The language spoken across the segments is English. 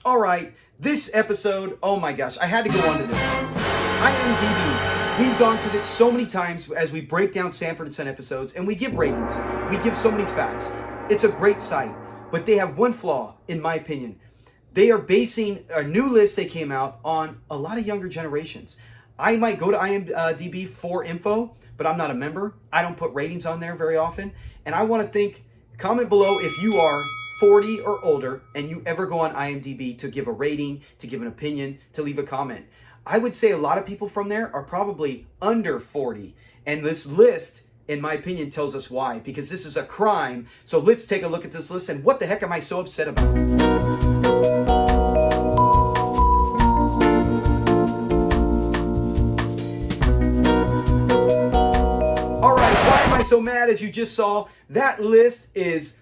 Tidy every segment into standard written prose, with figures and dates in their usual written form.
All right, this episode, oh my gosh, I had to go on to this. IMDB, we've gone through this so many times as we break down Sanford and Son episodes, and we give ratings. We give so many facts. It's a great site, but they have one flaw, in my opinion. They are basing a new list they came out on a lot of younger generations. I might go to IMDB for info, but I'm not a member. I don't put ratings on there very often. And I want to comment below if you are 40 or older and you ever go on IMDB to give a rating, to give an opinion, to leave a comment. I would say a lot of people from there are probably under 40. And this list, in my opinion, tells us why, because this is a crime. So let's take a look at this list and what the heck am I so upset about? So mad, as you just saw, that list is...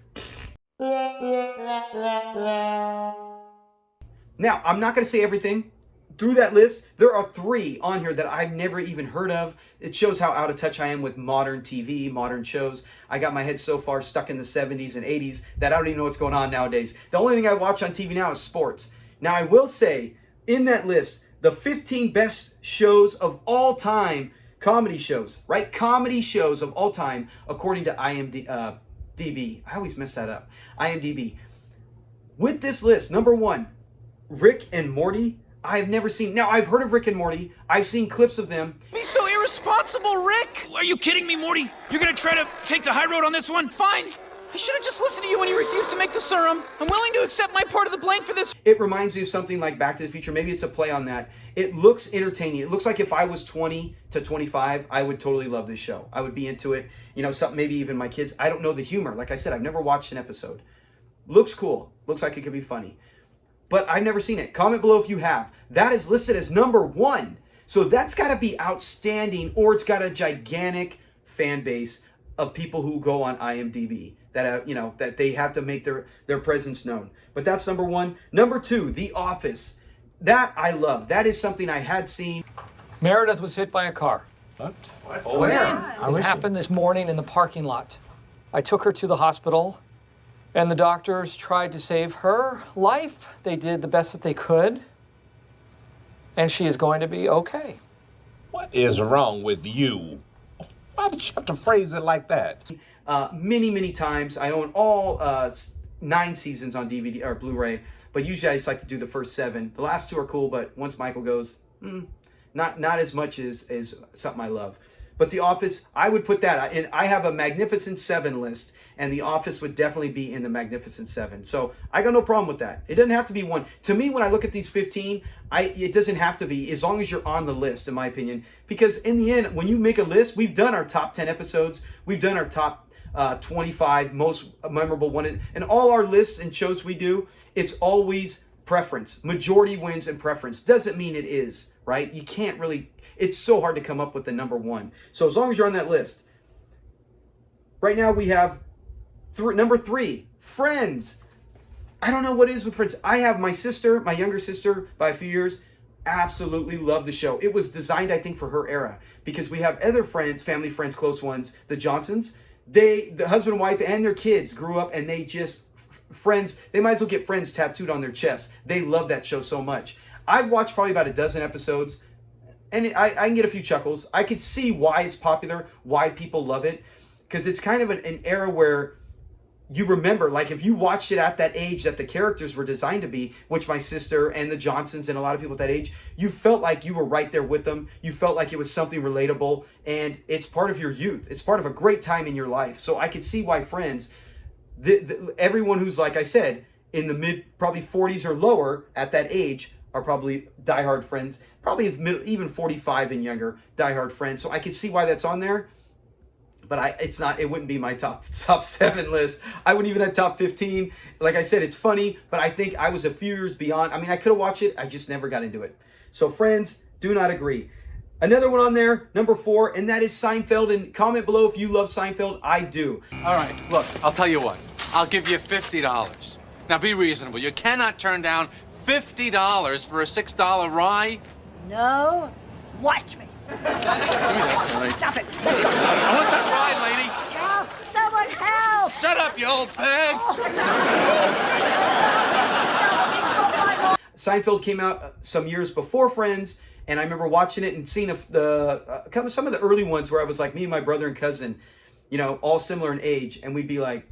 Now, I'm not going to say everything. Through that list, there are 3 on here that I've never even heard of. It shows how out of touch I am with modern TV, modern shows. I got my head so far stuck in the 70s and 80s that I don't even know what's going on nowadays. The only thing I watch on TV now is sports. Now, I will say, in that list, the 15 best shows of all time, comedy shows, right? Comedy shows of all time, according to IMDB. I always mess that up. IMDB. With this list, number 1, Rick and Morty. I've never seen. Now, I've heard of Rick and Morty. I've seen clips of them. Be so irresponsible, Rick! Are you kidding me, Morty? You're gonna try to take the high road on this one? Fine. I should have just listened to you when you refused to make the serum. I'm willing to accept my part of the blame for this. It reminds me of something like Back to the Future. Maybe it's a play on that. It looks entertaining. It looks like if I was 20 to 25, I would totally love this show. I would be into it. You know, something, maybe even my kids. I don't know the humor. Like I said, I've never watched an episode. Looks cool. Looks like it could be funny. But I've never seen it. Comment below if you have. That is listed as number 1. So that's got to be outstanding, or it's got a gigantic fan base of people who go on IMDb. That that they have to make their presence known. But that's number 1. Number 2, The Office. That I love. That is something I had seen. Meredith was hit by a car. What? Oh, where? It happened this morning in the parking lot. I took her to the hospital, and the doctors tried to save her life. They did the best that they could, and she is going to be okay. What is wrong with you? Why did you have to phrase it like that? Many times. I own all 9 seasons on DVD or Blu-ray, but usually I just like to do the first 7. The last 2 are cool, but once Michael goes, not as much as something I love. But The Office, I would put that in. I have a Magnificent 7 list, and The Office would definitely be in the Magnificent 7. So I got no problem with that. It doesn't have to be one. To me, when I look at these 15, it doesn't have to be, as long as you're on the list, in my opinion. Because in the end, when you make a list, we've done our top 10 episodes. We've done our top 25 most memorable one. And all our lists and shows we do, it's always preference. Majority wins and preference. Doesn't mean it is, right? You can't really, it's so hard to come up with the number 1. So as long as you're on that list. Right now we have number 3, Friends. I don't know what it is with Friends. I have my sister, my younger sister by a few years, absolutely love the show. It was designed, I think, for her era, because we have other friends, family friends, close ones, the Johnsons. The husband and wife and their kids grew up, and they just, Friends, they might as well get Friends tattooed on their chest. They love that show so much. I've watched probably about a dozen episodes, and I can get a few chuckles. I could see why it's popular, why people love it, because it's kind of an era where you remember, like if you watched it at that age that the characters were designed to be, which my sister and the Johnsons and a lot of people at that age, you felt like you were right there with them. You felt like it was something relatable, and it's part of your youth. It's part of a great time in your life. So I could see why Friends, everyone who's, like I said, in the probably 40s or lower at that age are probably diehard Friends, probably even 45 and younger diehard Friends. So I could see why that's on there. But it wouldn't be my top 7 list. I wouldn't even have top 15. Like I said, it's funny, but I think I was a few years beyond. I mean, I could have watched it. I just never got into it. So Friends, do not agree. Another one on there, number 4, and that is Seinfeld. And comment below if you love Seinfeld. I do. All right, look, I'll tell you what. I'll give you $50. Now be reasonable. You cannot turn down $50 for a $6 rye. No, watch me. Give me that, Johnny. Stop it. I want that ride, lady. Help! Someone help! Shut up, you old pig. Seinfeld came out some years before Friends, and I remember watching it and seeing some of the early ones where I was like, me and my brother and cousin, you know, all similar in age, and we'd be like,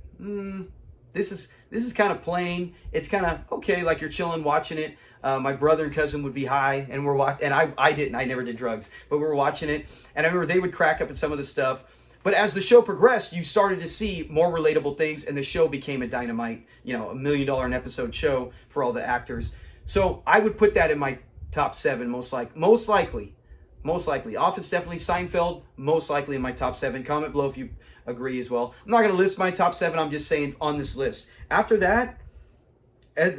this is kind of plain. It's kind of okay, like you're chilling watching it. My brother and cousin would be high, and we're watching, and I never did drugs, but we were watching it, and I remember they would crack up at some of the stuff. But as the show progressed, you started to see more relatable things, and the show became a dynamite, you know, $1 million an episode show for all the actors. So I would put that in my top 7, most likely. Office, definitely. Seinfeld, most likely in my top 7. Comment below if you agree as well. I'm not going to list my top 7. I'm just saying on this list. After that,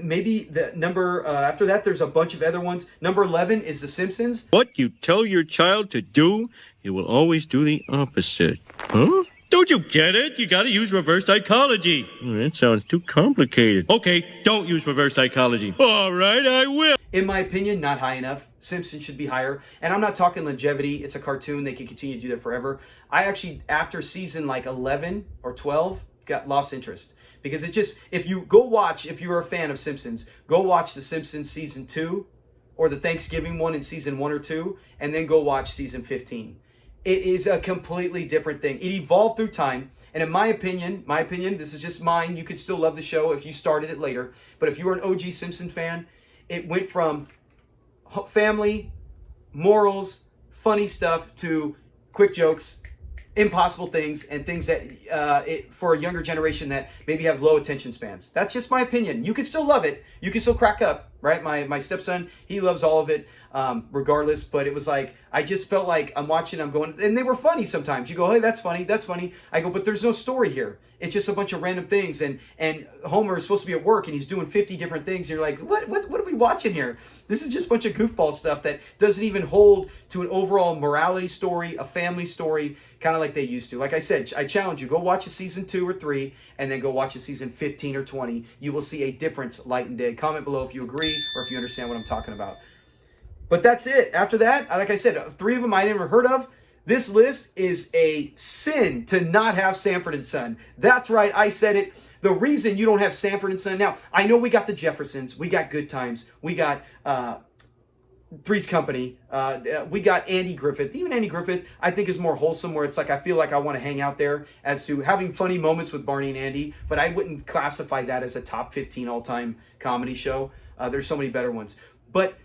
maybe the number after that, there's a bunch of other ones. Number 11 is The Simpsons. What you tell your child to do, it will always do the opposite. Huh? Don't you get it? You gotta use reverse psychology. That sounds too complicated. Okay, don't use reverse psychology. All right, I will. In my opinion, not high enough. Simpsons should be higher. And I'm not talking longevity. It's a cartoon. They can continue to do that forever. I actually, after season like 11 or 12, got lost interest. Because it just, if you were a fan of Simpsons, go watch The Simpsons season 2 or the Thanksgiving one in season 1 or 2, and then go watch season 15. It is a completely different thing. It evolved through time. And in my opinion, this is just mine. You could still love the show if you started it later. But if you were an OG Simpson fan, it went from family, morals, funny stuff to quick jokes, impossible things, and things that for a younger generation that maybe have low attention spans. That's just my opinion. You can still love it. You can still crack up, right? My stepson, he loves all of it regardless. But it was like, I just felt like I'm watching, I'm going, and they were funny sometimes. You go, hey, that's funny, that's funny. I go, but there's no story here. It's just a bunch of random things. And Homer is supposed to be at work and he's doing 50 different things. You're like, what are we watching here? This is just a bunch of goofball stuff that doesn't even hold to an overall morality story, a family story, kind of like they used to. Like I said, I challenge you, go watch a season 2 or 3 and then go watch a season 15 or 20. You will see a difference light and day. Comment below if you agree or if you understand what I'm talking about. But that's it. After that, like I said, 3 of them I never heard of. This list is a sin to not have Sanford and Son. That's right, I said it. The reason you don't have Sanford and Son, now, I know we got the Jeffersons, we got Good Times, we got Three's Company, we got Andy Griffith. Even Andy Griffith, I think, is more wholesome, where it's like I feel like I want to hang out there as to having funny moments with Barney and Andy, but I wouldn't classify that as a top 15 all-time comedy show. There's so many better ones. But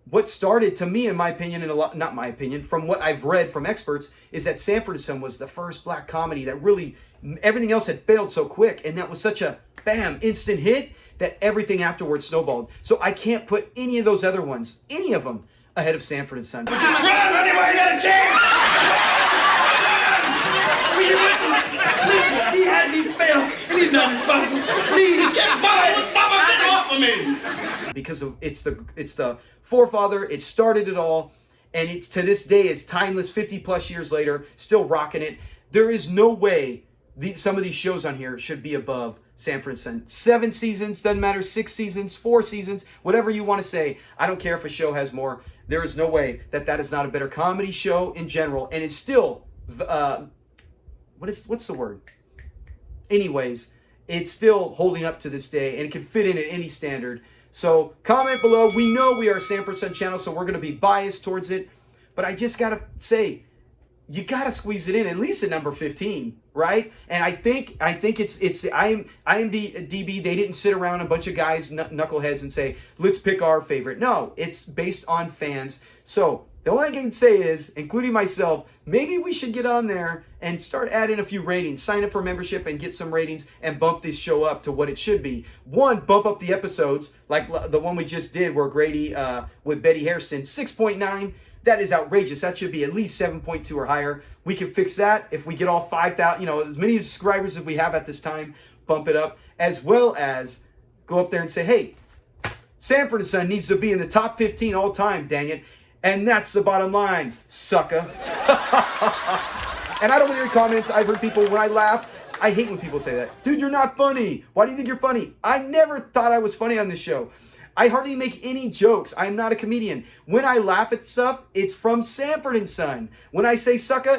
what started, to me, in my opinion, and not my opinion, from what I've read from experts, is that Sanford and Son was the first black comedy that really, everything else had failed so quick, and that was such a, bam, instant hit, that everything afterwards snowballed. So I can't put any of those other ones, any of them, ahead of Sanford and Son. Run! Anybody got a chance? He had me spelled, and he's not responsible. Please, get off of me! Because it's the forefather, it started it all, and it's to this day, it's timeless, 50 plus years later, still rocking it. There is no way some of these shows on here should be above Sanford and Son. 7 seasons, doesn't matter, 6 seasons, 4 seasons, whatever you want to say. I don't care if a show has more. There is no way that is not a better comedy show in general, and it's still, what's the word? Anyways, it's still holding up to this day, and it can fit in at any standard. So comment below. We know we are a Sanford and Son channel, so we're going to be biased towards it. But I just got to say, you got to squeeze it in at least at number 15, right? And I think it's IMDB. They didn't sit around a bunch of guys, knuckleheads, and say, let's pick our favorite. No, it's based on fans. So the only thing I can say is, including myself, maybe we should get on there and start adding a few ratings. Sign up for membership and get some ratings and bump this show up to what it should be. 1, bump up the episodes, like the one we just did where Grady with Betty Hairston, 6.9. That is outrageous. That should be at least 7.2 or higher. We can fix that if we get all 5,000, as many subscribers as we have at this time, bump it up, as well as go up there and say, hey, Sanford and Son needs to be in the top 15 all time, dang it. And that's the bottom line, sucker. And I don't want to hear comments. I've heard people, when I laugh, I hate when people say that. Dude, you're not funny. Why do you think you're funny? I never thought I was funny on this show. I hardly make any jokes. I'm not a comedian. When I laugh at stuff, it's from Sanford and Son. When I say sucker,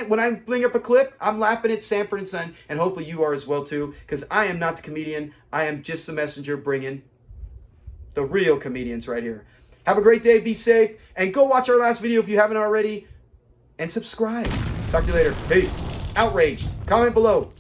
when I bring up a clip, I'm laughing at Sanford and Son, and hopefully you are as well too, because I am not the comedian. I am just the messenger bringing The real comedians right here. Have a great day. Be safe. And go watch our last video if you haven't already. And subscribe. Talk to you later. Peace. Outraged. Comment below.